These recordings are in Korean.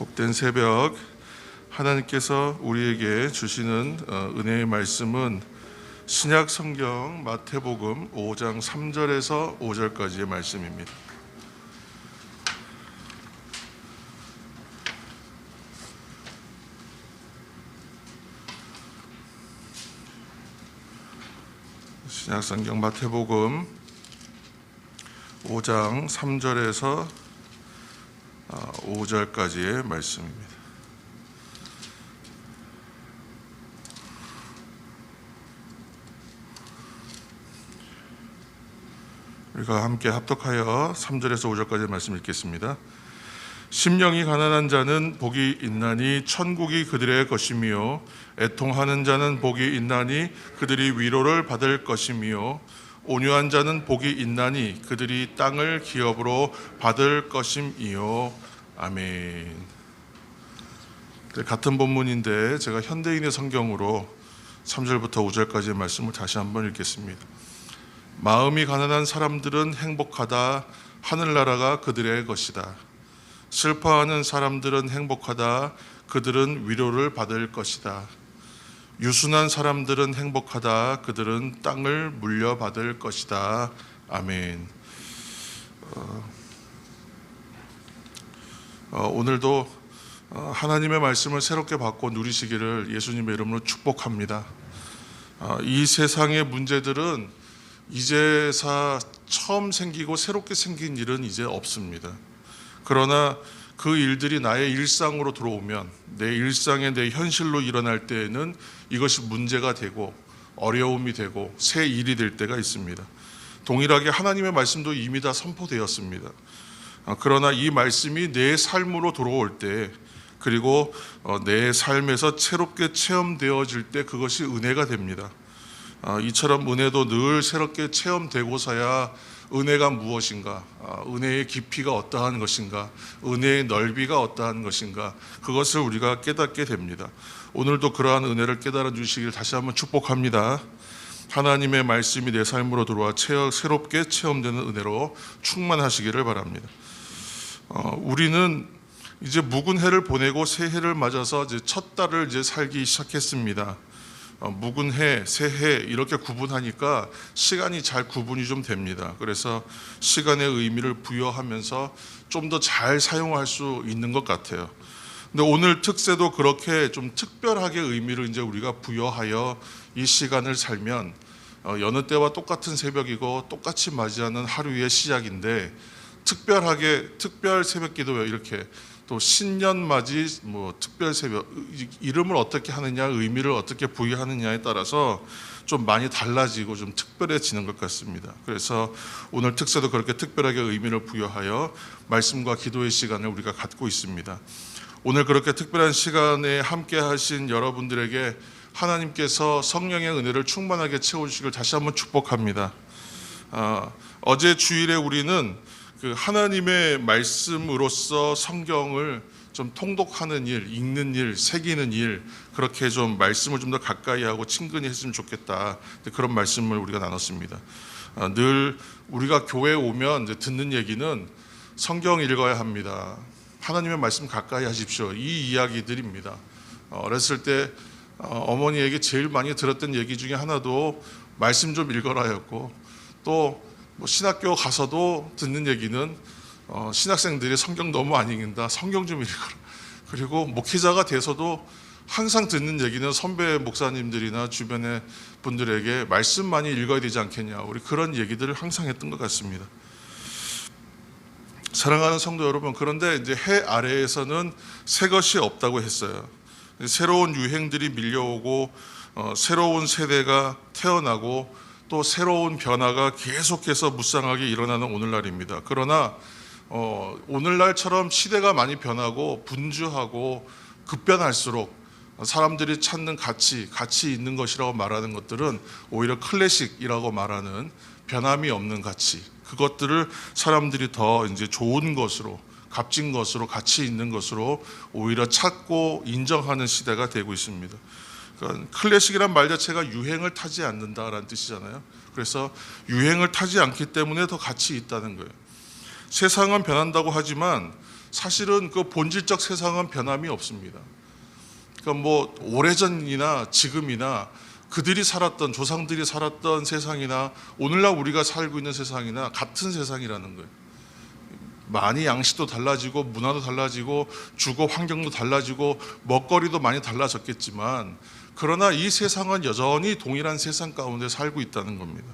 복된 새벽, 하나님께서 우리에게 주시는 은혜의 말씀은 신약 성경 마태복음 5장 3절에서 5절까지의 말씀입니다. 신약 성경 마태복음 5장 3절에서 5절까지의 말씀입니다. 우리가 함께 합독하여 3절에서 5절까지의 말씀 읽겠습니다. 심령이 가난한 자는 복이 있나니 천국이 그들의 것이며, 애통하는 자는 복이 있나니 그들이 위로를 받을 것이며, 온유한 자는 복이 있나니 그들이 땅을 기업으로 받을 것임이요. 아멘. 같은 본문인데 제가 현대인의 성경으로 3절부터 5절까지의 말씀을 다시 한번 읽겠습니다. 마음이 가난한 사람들은 행복하다. 하늘나라가 그들의 것이다. 슬퍼하는 사람들은 행복하다. 그들은 위로를 받을 것이다. 유순한 사람들은 행복하다. 그들은 땅을 물려받을 것이다. 아멘. 오늘도 하나님의 말씀을 새롭게 받고 누리시기를 예수님의 이름으로 축복합니다. 이 세상의 문제들은 이제사 처음 생기고 새롭게 생긴 일은 이제 없습니다. 그러나 그 일들이 나의 일상으로 들어오면, 내 일상에 내 현실로 일어날 때에는 이것이 문제가 되고 어려움이 되고 새 일이 될 때가 있습니다. 동일하게 하나님의 말씀도 이미 다 선포되었습니다. 그러나 이 말씀이 내 삶으로 들어올 때, 그리고 내 삶에서 새롭게 체험되어질 때 그것이 은혜가 됩니다. 이처럼 은혜도 늘 새롭게 체험되고서야 은혜가 무엇인가, 은혜의 깊이가 어떠한 것인가, 은혜의 넓이가 어떠한 것인가, 그것을 우리가 깨닫게 됩니다. 오늘도 그러한 은혜를 깨달아 주시길 다시 한번 축복합니다. 하나님의 말씀이 내 삶으로 들어와 새롭게 체험되는 은혜로 충만하시기를 바랍니다. 우리는 이제 묵은 해를 보내고 새 해를 맞아서 이제 첫 달을 이제 살기 시작했습니다. 묵은 해, 새해 이렇게 구분하니까 시간이 잘 구분이 좀 됩니다. 그래서 시간의 의미를 부여하면서 좀 더 잘 사용할 수 있는 것 같아요. 근데 오늘 특세도 그렇게 좀 특별하게 의미를 이제 우리가 부여하여 이 시간을 살면 여느 때와 똑같은 새벽이고 똑같이 맞이하는 하루의 시작인데, 특별 새벽 기도요, 이렇게 또 신년 맞이 특별 새벽, 이름을 어떻게 하느냐, 의미를 어떻게 부여하느냐에 따라서 좀 많이 달라지고 좀 특별해지는 것 같습니다. 그래서 오늘 특세도 그렇게 특별하게 의미를 부여하여 말씀과 기도의 시간을 우리가 갖고 있습니다. 오늘 그렇게 특별한 시간에 함께 하신 여러분들에게 하나님께서 성령의 은혜를 충만하게 채워주시길 다시 한번 축복합니다. 어제 주일에 우리는 그 하나님의 말씀으로서 성경을 좀 통독하는 일, 읽는 일, 새기는 일, 그렇게 좀 말씀을 좀 더 가까이 하고 친근히 했으면 좋겠다, 그런 말씀을 우리가 나눴습니다. 늘 우리가 교회에 오면 이제 듣는 얘기는 성경 읽어야 합니다, 하나님의 말씀 가까이 하십시오, 이 이야기들입니다. 어렸을 때 어머니에게 제일 많이 들었던 얘기 중에 하나도 말씀 좀 읽어라였고, 또 신학교 가서도 듣는 얘기는 신학생들이 성경 너무 안 읽는다, 성경 좀 읽어라. 그리고 목회자가 돼서도 항상 듣는 얘기는 선배 목사님들이나 주변의 분들에게 말씀 많이 읽어야 되지 않겠냐, 우리 그런 얘기들을 항상 했던 것 같습니다. 사랑하는 성도 여러분, 그런데 이제 해 아래에서는 새 것이 없다고 했어요. 새로운 유행들이 밀려오고 새로운 세대가 태어나고 또 새로운 변화가 계속해서 무쌍하게 일어나는 오늘날입니다. 그러나 오늘날처럼 시대가 많이 변하고 분주하고 급변할수록 사람들이 찾는 가치 있는 것이라고 말하는 것들은 오히려 클래식이라고 말하는 변함이 없는 가치, 그것들을 사람들이 더 이제 좋은 것으로, 값진 것으로, 가치 있는 것으로 오히려 찾고 인정하는 시대가 되고 있습니다. 그러니까 클래식이란 말 자체가 유행을 타지 않는다라는 뜻이잖아요. 그래서 유행을 타지 않기 때문에 더 가치 있다는 거예요. 세상은 변한다고 하지만 사실은 그 본질적 세상은 변함이 없습니다. 그러니까 뭐 오래전이나 지금이나 그들이 살았던, 조상들이 살았던 세상이나 오늘날 우리가 살고 있는 세상이나 같은 세상이라는 거예요. 많이 양식도 달라지고 문화도 달라지고 주거 환경도 달라지고 먹거리도 많이 달라졌겠지만, 그러나 이 세상은 여전히 동일한 세상 가운데 살고 있다는 겁니다.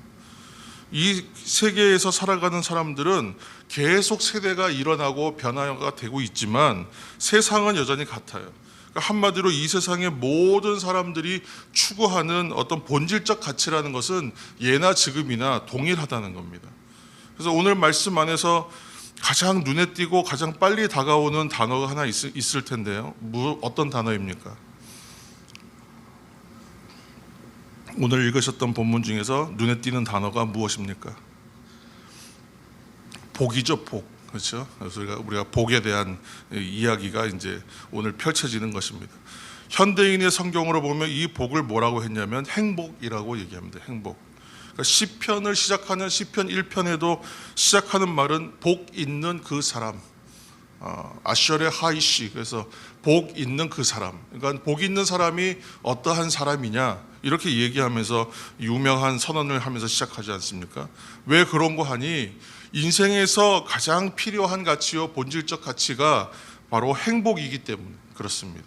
이 세계에서 살아가는 사람들은 계속 세대가 일어나고 변화가 되고 있지만 세상은 여전히 같아요. 한마디로 이 세상의 모든 사람들이 추구하는 어떤 본질적 가치라는 것은 예나 지금이나 동일하다는 겁니다. 그래서 오늘 말씀 안에서 가장 눈에 띄고 가장 빨리 다가오는 단어가 하나 있을 텐데요. 어떤 단어입니까? 오늘 읽으셨던 본문 중에서 눈에 띄는 단어가 무엇입니까? 복이죠, 복. 그렇죠? 그래서 우리가 복에 대한 이야기가 이제 오늘 펼쳐지는 것입니다. 현대인의 성경으로 보면 이 복을 뭐라고 했냐면 행복이라고 얘기합니다. 행복. 그러니까 시편을 시작하는 시편 1편에도 시작하는 말은 복 있는 그 사람. 아셔레 하이시. 그래서 복 있는 그 사람. 그러니까 복 있는 사람이 어떠한 사람이냐 이렇게 얘기하면서 유명한 선언을 하면서 시작하지 않습니까? 왜 그런 거 하니? 인생에서 가장 필요한 가치요 본질적 가치가 바로 행복이기 때문에 그렇습니다.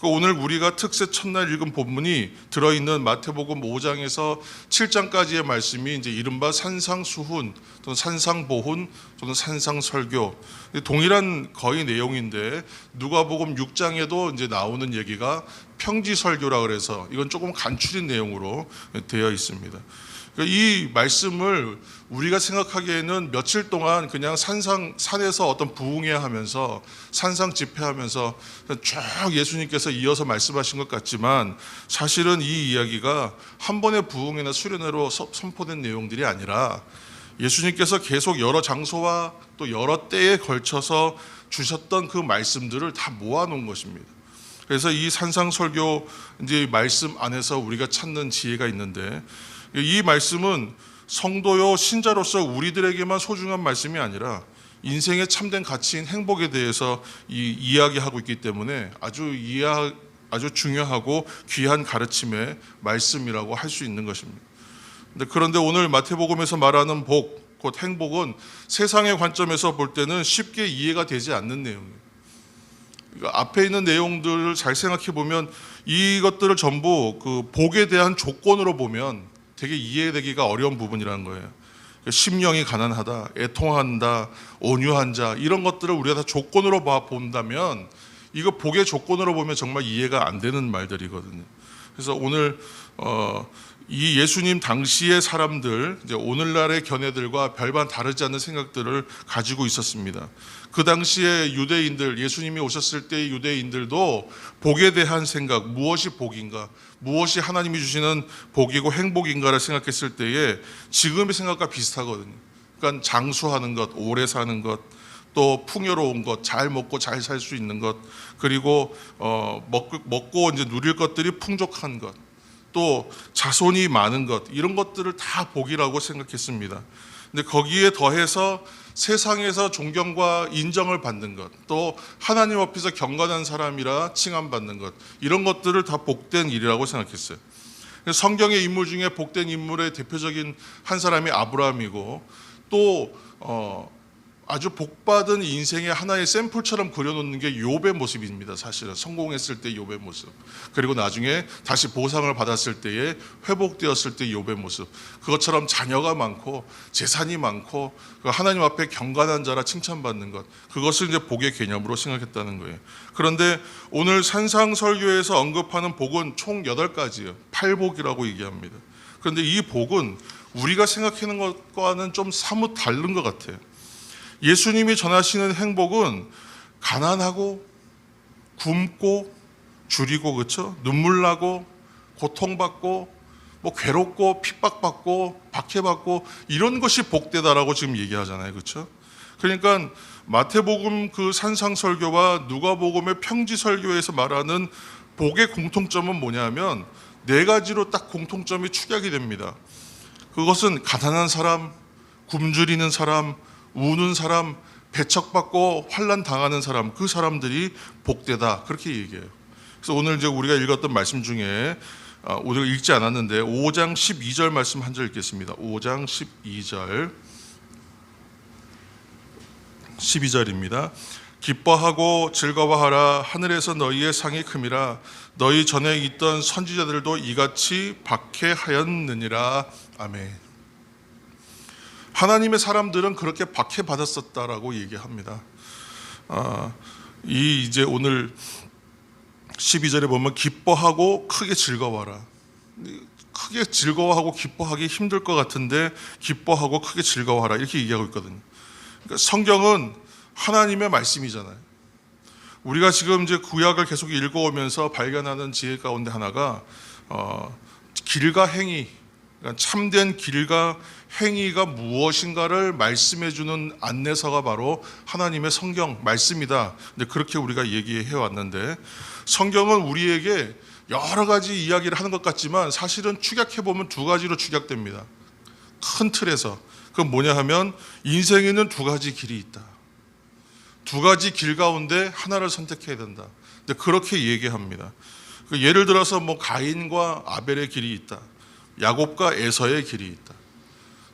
오늘 우리가 특세 첫날 읽은 본문이 들어있는 마태복음 5장에서 7장까지의 말씀이 이제 이른바 산상수훈 또는 산상보훈 또는 산상설교, 동일한 거의 내용인데 누가복음 6장에도 이제 나오는 얘기가 평지설교라 그래서 이건 조금 간추린 내용으로 되어 있습니다. 이 말씀을 우리가 생각하기에는 며칠 동안 그냥 산에서 어떤 부흥회하면서 산상 집회하면서 쭉 예수님께서 이어서 말씀하신 것 같지만 사실은 이 이야기가 한 번의 부흥회나 수련회로 선포된 내용들이 아니라 예수님께서 계속 여러 장소와 또 여러 때에 걸쳐서 주셨던 그 말씀들을 다 모아놓은 것입니다. 그래서 이 산상설교 이제 말씀 안에서 우리가 찾는 지혜가 있는데, 이 말씀은 성도요 신자로서 우리들에게만 소중한 말씀이 아니라 인생의 참된 가치인 행복에 대해서 이야기하고 있기 때문에 아주 중요하고 귀한 가르침의 말씀이라고 할 수 있는 것입니다. 그런데 오늘 마태복음에서 말하는 복, 곧 행복은 세상의 관점에서 볼 때는 쉽게 이해가 되지 않는 내용이에요. 그러니까 앞에 있는 내용들을 잘 생각해 보면 이것들을 전부 그 복에 대한 조건으로 보면 되게 이해되기가 어려운 부분이라는 거예요. 심령이 가난하다, 애통한다, 온유한 자, 이런 것들을 우리가 다 조건으로 본다면 이거 복의 조건으로 보면 정말 이해가 안 되는 말들이거든요. 그래서 오늘 이 예수님 당시의 사람들, 이제 오늘날의 견해들과 별반 다르지 않는 생각들을 가지고 있었습니다. 그 당시에 유대인들, 예수님이 오셨을 때의 유대인들도 복에 대한 생각, 무엇이 복인가, 무엇이 하나님이 주시는 복이고 행복인가를 생각했을 때에 지금의 생각과 비슷하거든요. 그러니까 장수하는 것, 오래 사는 것, 또 풍요로운 것, 잘 먹고 잘 살 수 있는 것, 그리고 먹고 이제 누릴 것들이 풍족한 것, 또 자손이 많은 것, 이런 것들을 다 복이라고 생각했습니다. 근데 거기에 더해서 세상에서 존경과 인정을 받는 것, 또 하나님 앞에서 경건한 사람이라 칭함받는 것, 이런 것들을 다 복된 일이라고 생각했어요. 성경의 인물 중에 복된 인물의 대표적인 한 사람이 아브라함이고, 또 아주 복받은 인생의 하나의 샘플처럼 그려놓는 게 욥의 모습입니다. 사실은 성공했을 때 욥의 모습, 그리고 나중에 다시 보상을 받았을 때에 회복되었을 때 욥의 모습, 그것처럼 자녀가 많고 재산이 많고 하나님 앞에 경건한 자라 칭찬받는 것, 그것을 이제 복의 개념으로 생각했다는 거예요. 그런데 오늘 산상설교에서 언급하는 복은 총 8가지예요. 8복이라고 얘기합니다. 그런데 이 복은 우리가 생각하는 것과는 좀 사뭇 다른 것 같아요. 예수님이 전하시는 행복은 가난하고 굶고 줄이고, 그렇죠? 눈물 나고 고통받고 뭐 괴롭고 핍박받고 박해받고 이런 것이 복되다라고 지금 얘기하잖아요, 그렇죠? 그러니까 마태복음 그 산상설교와 누가복음의 평지설교에서 말하는 복의 공통점은 뭐냐면 4가지로 딱 공통점이 축약이 됩니다. 그것은 가난한 사람, 굶주리는 사람, 우는 사람, 배척받고 환난 당하는 사람, 그 사람들이 복되다, 그렇게 얘기해요. 그래서 오늘 이제 우리가 읽었던 말씀 중에 오늘 읽지 않았는데 5장 12절 말씀 한 절 읽겠습니다. 5장 12절입니다. 기뻐하고 즐거워하라. 하늘에서 너희의 상이 큼이라. 너희 전에 있던 선지자들도 이같이 박해하였느니라. 아멘. 하나님의 사람들은 그렇게 박해받았었다라고 얘기합니다. 이제 오늘 12절에 보면 기뻐하고 크게 즐거워라. 크게 즐거워하고 기뻐하기 힘들 것 같은데 기뻐하고 크게 즐거워하라, 이렇게 얘기하고 있거든요. 그러니까 성경은 하나님의 말씀이잖아요. 우리가 지금 이제 구약을 계속 읽어오면서 발견하는 지혜 가운데 하나가 길과 행위, 그러니까 참된 길과 행위가 무엇인가를 말씀해주는 안내서가 바로 하나님의 성경 말씀이다. 근데 그렇게 우리가 얘기해 왔는데, 성경은 우리에게 여러 가지 이야기를 하는 것 같지만 사실은 축약해 보면 두 가지로 축약됩니다. 큰 틀에서. 그건 뭐냐 하면 인생에는 두 가지 길이 있다. 두 가지 길 가운데 하나를 선택해야 된다. 근데 그렇게 얘기합니다. 예를 들어서 뭐 가인과 아벨의 길이 있다. 야곱과 에서의 길이 있다.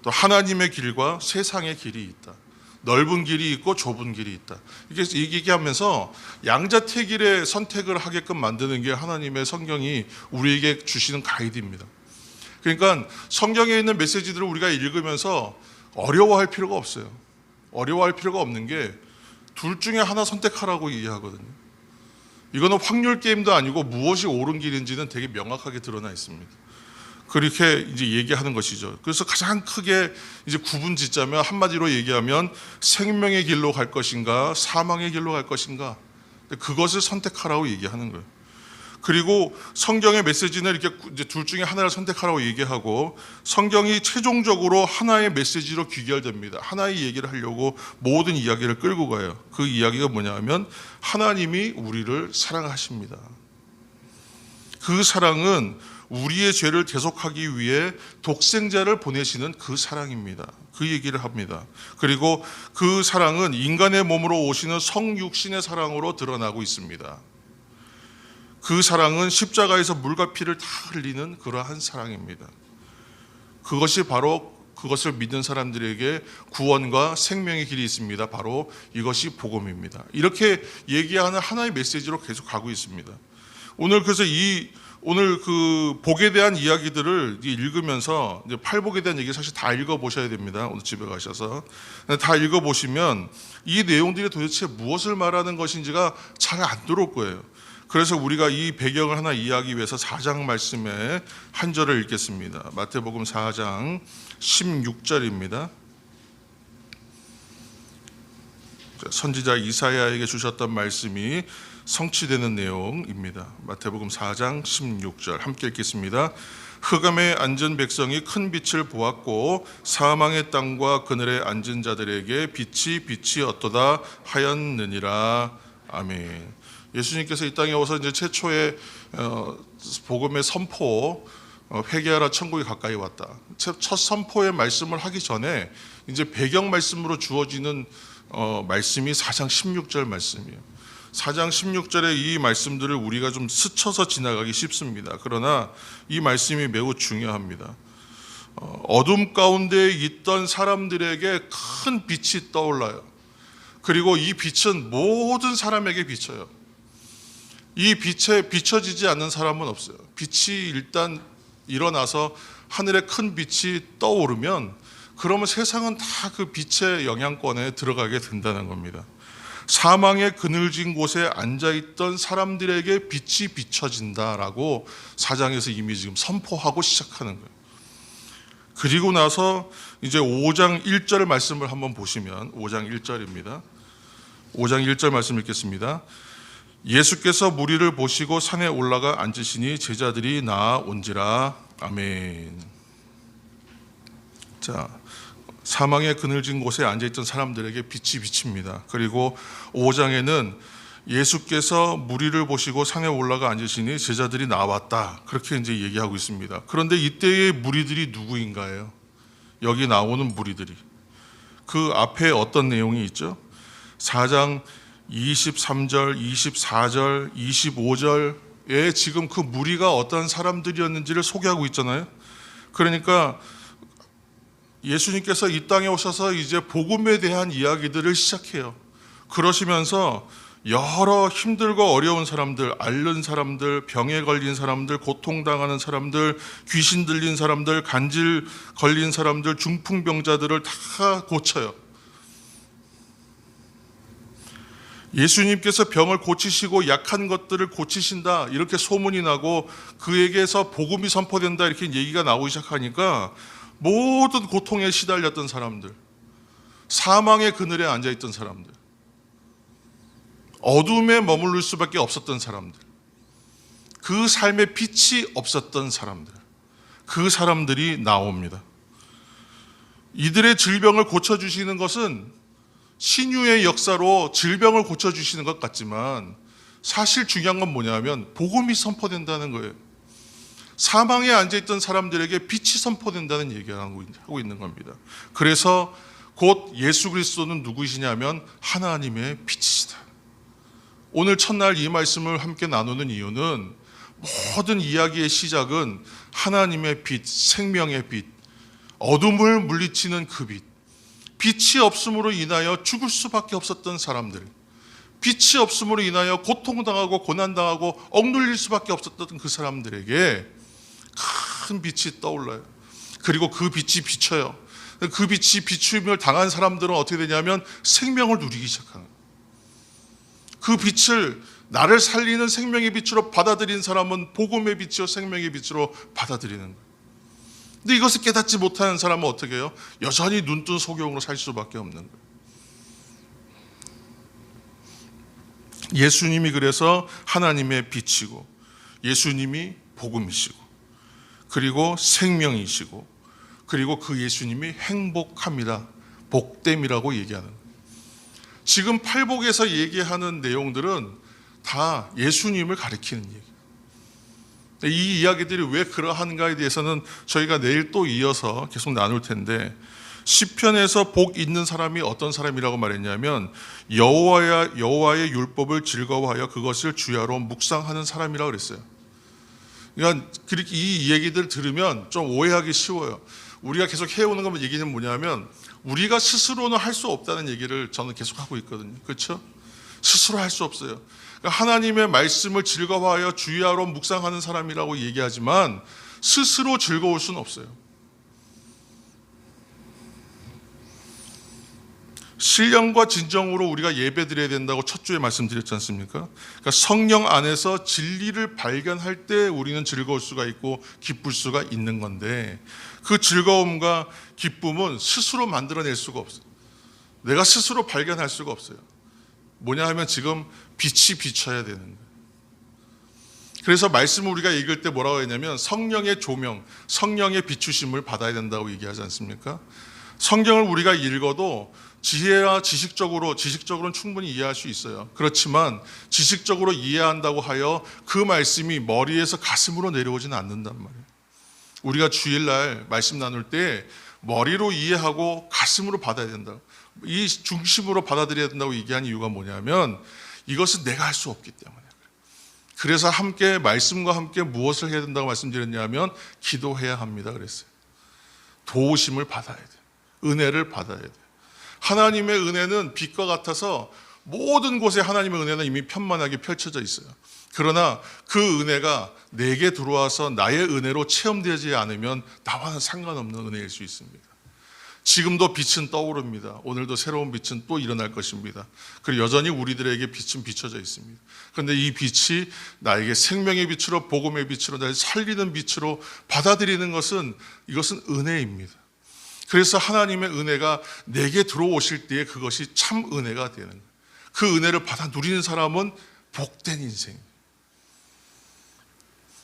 또 하나님의 길과 세상의 길이 있다. 넓은 길이 있고 좁은 길이 있다. 이렇게 얘기하면서 양자택일의 선택을 하게끔 만드는 게 하나님의 성경이 우리에게 주시는 가이드입니다. 그러니까 성경에 있는 메시지들을 우리가 읽으면서 어려워할 필요가 없어요. 어려워할 필요가 없는 게 둘 중에 하나 선택하라고 얘기하거든요. 이거는 확률 게임도 아니고 무엇이 옳은 길인지는 되게 명확하게 드러나 있습니다. 그렇게 이제 얘기하는 것이죠. 그래서 가장 크게 이제 구분 짓자면, 한마디로 얘기하면 생명의 길로 갈 것인가 사망의 길로 갈 것인가, 그것을 선택하라고 얘기하는 거예요. 그리고 성경의 메시지는 이렇게 이제 둘 중에 하나를 선택하라고 얘기하고, 성경이 최종적으로 하나의 메시지로 귀결됩니다. 하나의 얘기를 하려고 모든 이야기를 끌고 가요. 그 이야기가 뭐냐 하면 하나님이 우리를 사랑하십니다. 그 사랑은 우리의 죄를 대속하기 위해 독생자를 보내시는 그 사랑입니다. 그 얘기를 합니다. 그리고 그 사랑은 인간의 몸으로 오시는 성육신의 사랑으로 드러나고 있습니다. 그 사랑은 십자가에서 물과 피를 다 흘리는 그러한 사랑입니다. 그것이 바로, 그것을 믿는 사람들에게 구원과 생명의 길이 있습니다. 바로 이것이 복음입니다. 이렇게 얘기하는 하나의 메시지로 계속 가고 있습니다. 오늘 그래서 오늘 그 복에 대한 이야기들을 읽으면서, 이제 팔복에 대한 얘기 사실 다 읽어보셔야 됩니다. 오늘 집에 가셔서 다 읽어보시면 이 내용들이 도대체 무엇을 말하는 것인지가 잘 안 들어올 거예요. 그래서 우리가 이 배경을 하나 이해하기 위해서 4장 말씀의 한 절을 읽겠습니다. 마태복음 4장 16절입니다. 선지자 이사야에게 주셨던 말씀이 성취되는 내용입니다. 마태복음 4장 16절 함께 읽겠습니다. 흑암에 앉은 백성이 큰 빛을 보았고 사망의 땅과 그늘에 앉은 자들에게 빛이 어떠다 하였느니라. 아멘. 예수님께서 이 땅에 오서 이제 최초의 복음의 선포, 회개하라 천국이 가까이 왔다. 첫 선포의 말씀을 하기 전에 이제 배경 말씀으로 주어지는 말씀이 4장 16절 말씀이에요. 4장 16절의 이 말씀들을 우리가 좀 스쳐서 지나가기 쉽습니다. 그러나 이 말씀이 매우 중요합니다. 어둠 가운데 있던 사람들에게 큰 빛이 떠올라요. 그리고 이 빛은 모든 사람에게 비쳐요. 이 빛에 비춰지지 않는 사람은 없어요. 빛이 일단 일어나서 하늘에 큰 빛이 떠오르면 그러면 세상은 다 그 빛의 영향권에 들어가게 된다는 겁니다. 사망의 그늘진 곳에 앉아있던 사람들에게 빛이 비춰진다라고 4장에서 이미 지금 선포하고 시작하는 거예요. 그리고 나서 이제 5장 1절 말씀을 한번 보시면 5장 1절입니다. 5장 1절 말씀 읽겠습니다. 예수께서 무리를 보시고 산에 올라가 앉으시니 제자들이 나아온지라. 아멘. 자, 사망의 그늘진 곳에 앉아있던 사람들에게 빛이 비칩니다. 그리고 5장에는 예수께서 무리를 보시고 산에 올라가 앉으시니 제자들이 나왔다. 그렇게 이제 얘기하고 있습니다. 그런데 이때의 무리들이 누구인가요? 여기 나오는 무리들이. 그 앞에 어떤 내용이 있죠? 4장 23절, 24절, 25절에 지금 그 무리가 어떤 사람들이었는지를 소개하고 있잖아요. 그러니까 예수님께서 이 땅에 오셔서 이제 복음에 대한 이야기들을 시작해요. 그러시면서 여러 힘들고 어려운 사람들, 앓는 사람들, 병에 걸린 사람들, 고통당하는 사람들, 귀신 들린 사람들, 간질 걸린 사람들, 중풍병자들을 다 고쳐요. 예수님께서 병을 고치시고 약한 것들을 고치신다 이렇게 소문이 나고 그에게서 복음이 선포된다 이렇게 얘기가 나오기 시작하니까 모든 고통에 시달렸던 사람들, 사망의 그늘에 앉아있던 사람들, 어둠에 머무를 수밖에 없었던 사람들, 그 삶에 빛이 없었던 사람들, 그 사람들이 나옵니다. 이들의 질병을 고쳐주시는 것은 신유의 역사로 질병을 고쳐주시는 것 같지만 사실 중요한 건 뭐냐면 복음이 선포된다는 거예요. 사망에 앉아있던 사람들에게 빛이 선포된다는 얘기를 하고 있는 겁니다. 그래서 곧 예수 그리스도는 누구시냐면 하나님의 빛이시다. 오늘 첫날 이 말씀을 함께 나누는 이유는 모든 이야기의 시작은 하나님의 빛, 생명의 빛, 어둠을 물리치는 그 빛, 빛이 없음으로 인하여 죽을 수밖에 없었던 사람들, 빛이 없음으로 인하여 고통당하고 고난당하고 억눌릴 수밖에 없었던 그 사람들에게 큰 빛이 떠올라요. 그리고 그 빛이 비쳐요. 그 빛이 비춤을 당한 사람들은 어떻게 되냐면 생명을 누리기 시작하는 거예요. 그 빛을 나를 살리는 생명의 빛으로 받아들인 사람은 복음의 빛이요 생명의 빛으로 받아들이는 거예요. 근데 이것을 깨닫지 못하는 사람은 어떻게 해요? 여전히 눈뜬 소경으로 살 수밖에 없는 거예요. 예수님이 그래서 하나님의 빛이고 예수님이 복음이시고 그리고 생명이시고 그리고 그 예수님이 행복합니다. 복됨이라고 얘기하는 거예요. 지금 팔복에서 얘기하는 내용들은 다 예수님을 가리키는 얘기예요. 이 이야기들이 왜 그러한가에 대해서는 저희가 내일 또 이어서 계속 나눌 텐데 시편에서 복 있는 사람이 어떤 사람이라고 말했냐면 여호와의 율법을 즐거워하여 그것을 주야로 묵상하는 사람이라고 그랬어요. 그러니까 이 얘기들 들으면 좀 오해하기 쉬워요. 우리가 계속 해오는 것 얘기는 뭐냐면 우리가 스스로는 할 수 없다는 얘기를 저는 계속 하고 있거든요. 그렇죠? 스스로 할 수 없어요. 그러니까 하나님의 말씀을 즐거워하여 주야로 묵상하는 사람이라고 얘기하지만 스스로 즐거울 수는 없어요. 신령과 진정으로 우리가 예배드려야 된다고 첫 주에 말씀드렸지 않습니까? 그러니까 성령 안에서 진리를 발견할 때 우리는 즐거울 수가 있고 기쁠 수가 있는 건데 그 즐거움과 기쁨은 스스로 만들어낼 수가 없어요. 내가 스스로 발견할 수가 없어요. 뭐냐 하면 지금 빛이 비춰야 되는 거예요. 그래서 말씀을 우리가 읽을 때 뭐라고 했냐면 성령의 조명, 성령의 비추심을 받아야 된다고 얘기하지 않습니까? 성경을 우리가 읽어도 지혜와 지식적으로는 충분히 이해할 수 있어요. 그렇지만 지식적으로 이해한다고 하여 그 말씀이 머리에서 가슴으로 내려오지는 않는단 말이에요. 우리가 주일날 말씀 나눌 때 머리로 이해하고 가슴으로 받아야 된다. 이 중심으로 받아들여야 된다고 얘기한 이유가 뭐냐면 이것은 내가 할 수 없기 때문에. 그래서 함께 말씀과 함께 무엇을 해야 된다고 말씀드렸냐면 기도해야 합니다 그랬어요. 도우심을 받아야 돼요. 은혜를 받아야 돼요. 하나님의 은혜는 빛과 같아서 모든 곳에 하나님의 은혜는 이미 편만하게 펼쳐져 있어요. 그러나 그 은혜가 내게 들어와서 나의 은혜로 체험되지 않으면 나와는 상관없는 은혜일 수 있습니다. 지금도 빛은 떠오릅니다. 오늘도 새로운 빛은 또 일어날 것입니다. 그리고 여전히 우리들에게 빛은 비춰져 있습니다. 그런데 이 빛이 나에게 생명의 빛으로 복음의 빛으로 나를 살리는 빛으로 받아들이는 것은 이것은 은혜입니다. 그래서 하나님의 은혜가 내게 들어오실 때에 그것이 참 은혜가 되는 거예요. 그 은혜를 받아 누리는 사람은 복된 인생.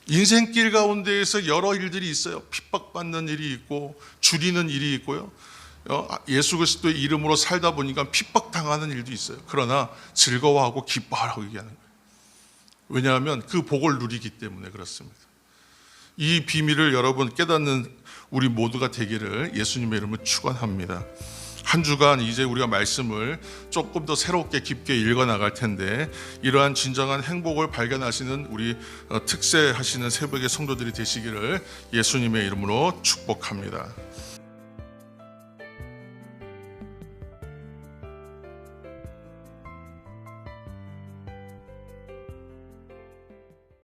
인생길 가운데에서 여러 일들이 있어요. 핍박받는 일이 있고 줄이는 일이 있고요. 예수 그리스도의 이름으로 살다 보니까 핍박당하는 일도 있어요. 그러나 즐거워하고 기뻐하라고 얘기하는 거예요. 왜냐하면 그 복을 누리기 때문에 그렇습니다. 이 비밀을 여러분 깨닫는 우리 모두가 되기를 예수님의 이름으로 축원합니다. 한 주간 이제 우리가 말씀을 조금 더 새롭게 깊게 읽어 나갈 텐데, 이러한 진정한 행복을 발견하시는 우리 특세하시는 새벽의 성도들이 되시기를 예수님의 이름으로 축복합니다.